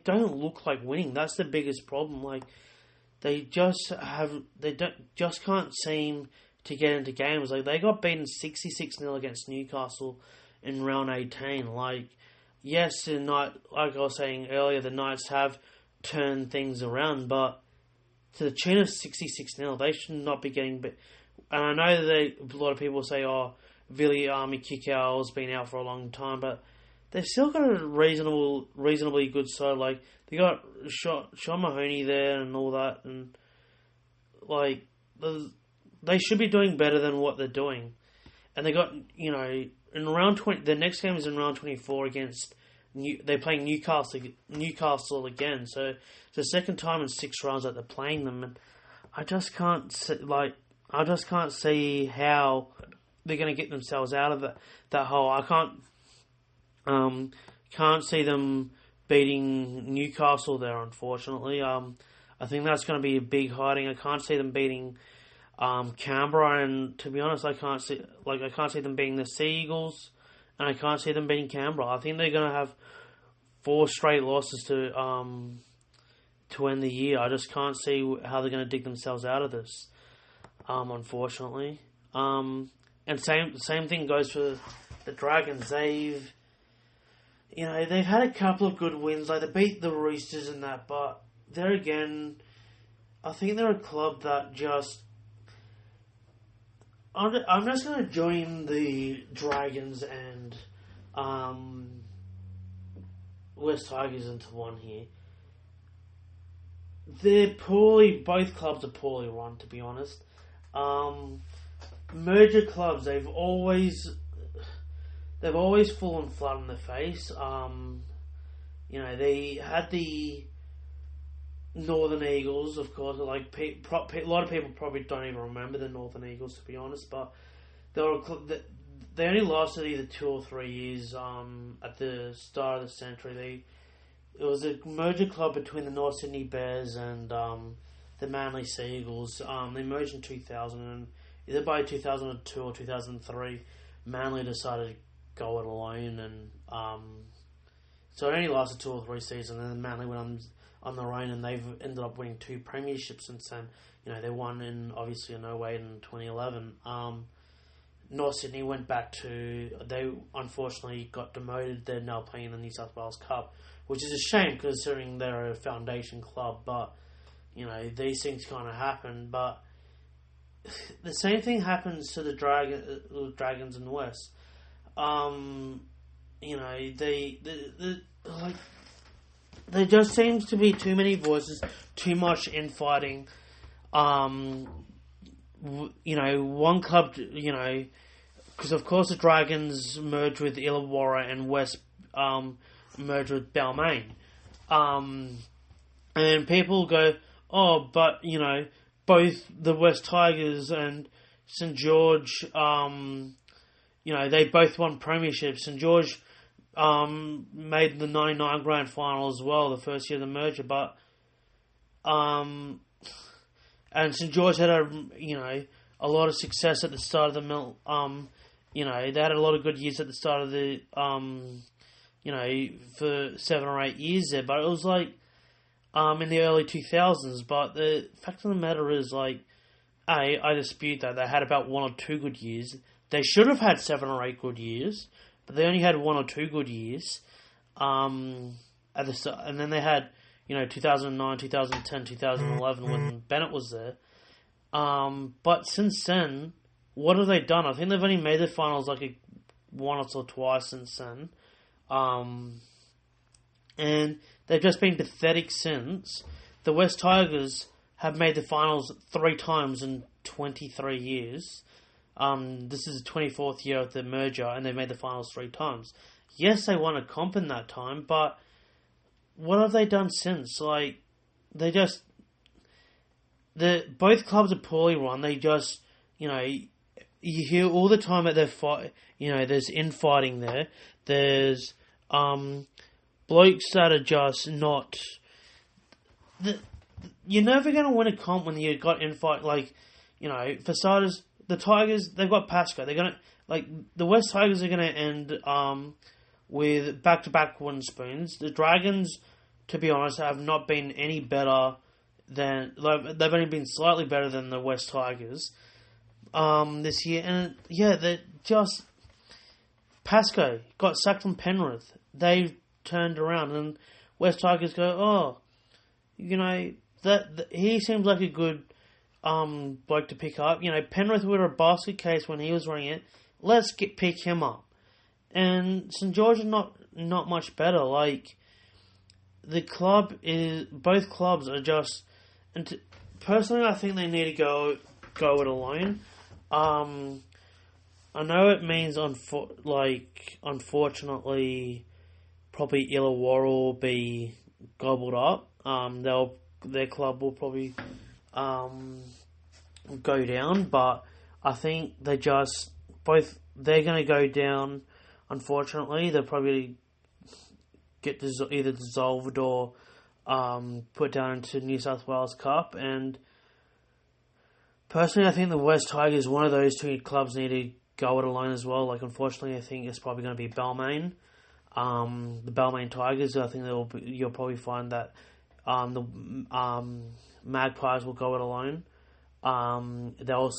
Speaker 1: don't look like winning. That's the biggest problem. Like they can't seem to get into games. Like they got beaten 66-0 against Newcastle in round 18. Like yes, like I was saying earlier, the Knights have turned things around, but to the tune of 66-0, they should not be getting bit. And I know that a lot of people say, "Oh, Vili Army Kikau's been out for a long time," but they've still got a reasonably good side. Like they got Sean Mahoney there and all that, and like they should be doing better than what they're doing. And they got in round 20. The next game is in round 24 against. They're playing Newcastle again, so it's the second time in 6 rounds that they're playing them, and I just can't see how they're going to get themselves out of that hole. I can't see them beating Newcastle there, unfortunately. I think that's going to be a big hiding. I can't see them beating Canberra, and to be honest, I can't see them beating the Sea Eagles. And I can't see them beating Canberra. I think they're going to have 4 straight losses to end the year. I just can't see how they're going to dig themselves out of this, unfortunately. And same thing goes for the Dragons. They've had a couple of good wins. Like they beat the Roosters and that, but there again, I think they're a club that just. I'm just going to join the Dragons and West Tigers into one here. Both clubs are poorly run, to be honest. Merger clubs, they've always fallen flat on their face. They had the Northern Eagles, of course. Like a lot of people probably don't even remember the Northern Eagles, to be honest. But they only lasted either 2 or 3 years. At the start of the century, it was a merger club between the North Sydney Bears and the Manly Sea Eagles. They merged in 2000, and either by 2002 or 2003, Manly decided to go it alone, and so it only lasted 2 or 3 seasons. And then Manly went on their own, and they've ended up winning 2 premierships since then. They won in 08 in 2011. North Sydney went back to. They unfortunately got demoted. They're now playing in the New South Wales Cup, which is a shame considering they're a foundation club. But these things kind of happen. But the same thing happens to the Dragons in the West. There just seems to be too many voices, too much infighting. One club, because of course the Dragons merged with Illawarra and West merged with Balmain. And people go, oh, but, both the West Tigers and St. George, they both won premierships. St. George made the 99 grand final as well, the first year of the merger, but and St. George had a lot of success at the start of the they had a lot of good years at the start of the for 7 or 8 years there, but it was like in the early 2000s. But the fact of the matter is, like, I dispute that they had about 1 or 2 good years. They should have had 7 or 8 good years, but they only had 1 or 2 good years at the start, and then they had 2009, 2010, 2011 when Bennett was there. But since then, what have they done? I think they've only made the finals like once or twice since then, and they've just been pathetic since. The West Tigers have made the finals 3 times in 23 years. This is the 24th year of the merger, and they made the finals 3 times. Yes, they won a comp in that time, but what have they done since? Like, both clubs are poorly run. They just, you hear all the time that they're there's infighting there. There's blokes that are just not. You're never going to win a comp when you got infight. Like, For starters, the Tigers, they've got Pascoe. They're gonna the West Tigers are gonna end with back-to-back wooden spoons. The Dragons, to be honest, have not been any better than they've only been slightly better than the West Tigers this year. And they're just Pascoe got sacked from Penrith. They've turned around, and West Tigers go, that he seems like a good bloke to pick up. Penrith were a basket case when he was running it. Let's pick him up. And St George is not much better. Both clubs are just. And personally, I think they need to go it alone. I know it means unfortunately, probably Illawarra will be gobbled up. Their club will probably go down, but I think they're going to go down. Unfortunately, they'll probably get either dissolved or put down into New South Wales Cup. And personally, I think the West Tigers, one of those two clubs, need to go it alone as well. Unfortunately, I think it's probably going to be Balmain. The Balmain Tigers, I think you'll probably find that the Magpies will go it alone. They'll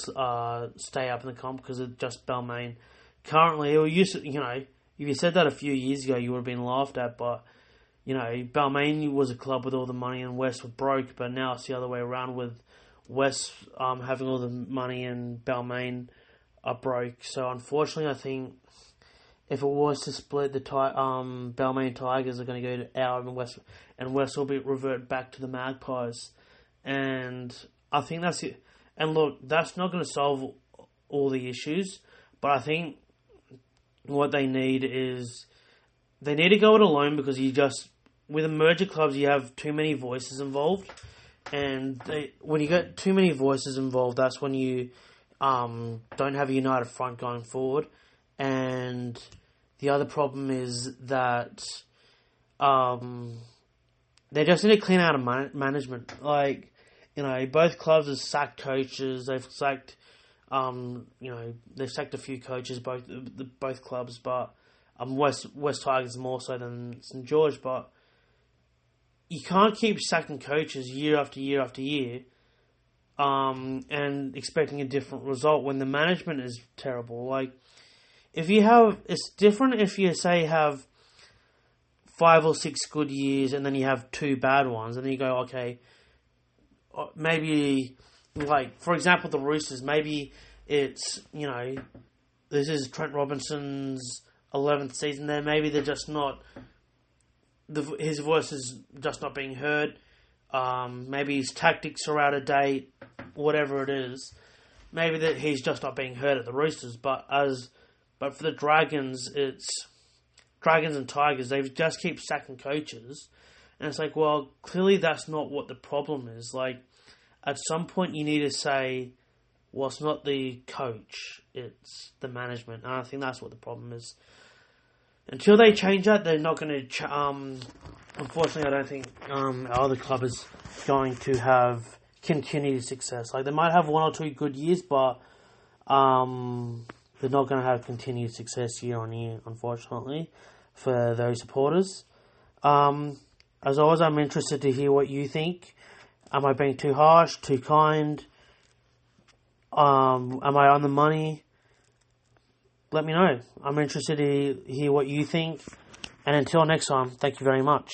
Speaker 1: stay up in the comp because it's just Balmain. Currently, if you said that a few years ago, you would have been laughed at. But Balmain was a club with all the money and West were broke. But now it's the other way around, with West having all the money and Balmain are broke. So unfortunately, I think if it was to split, the Balmain Tigers are going to go to our and West will revert back to the Magpies. And I think that's it. And look, that's not going to solve all the issues, but I think what they need is they need to go it alone, because with the merger clubs, you have too many voices involved. And when you get too many voices involved, that's when you don't have a united front going forward. And the other problem is that they just need to clean out of management. Both clubs have sacked coaches. They've sacked, they've sacked a few coaches, both clubs. But West Tigers more so than St George. But you can't keep sacking coaches year after year after year, and expecting a different result when the management is terrible. It's different if you have 5 or 6 good years and then you have 2 bad ones, and then you go, okay, maybe, for example, the Roosters, maybe it's, this is Trent Robinson's 11th season there, maybe they're just not, his voice is just not being heard, maybe his tactics are out of date, whatever it is, maybe that he's just not being heard at the Roosters, but for the Dragons, it's Dragons and Tigers, they just keep sacking coaches. And it's well, clearly that's not what the problem is. At some point you need to say, well, it's not the coach, it's the management. And I think that's what the problem is. Until they change that, they're not going to... unfortunately, I don't think our other club is going to have continued success. They might have 1 or 2 good years, but they're not going to have continued success year on year, unfortunately, for those supporters. As always, I'm interested to hear what you think. Am I being too harsh, too kind? Am I on the money? Let me know. I'm interested to hear what you think. And until next time, thank you very much.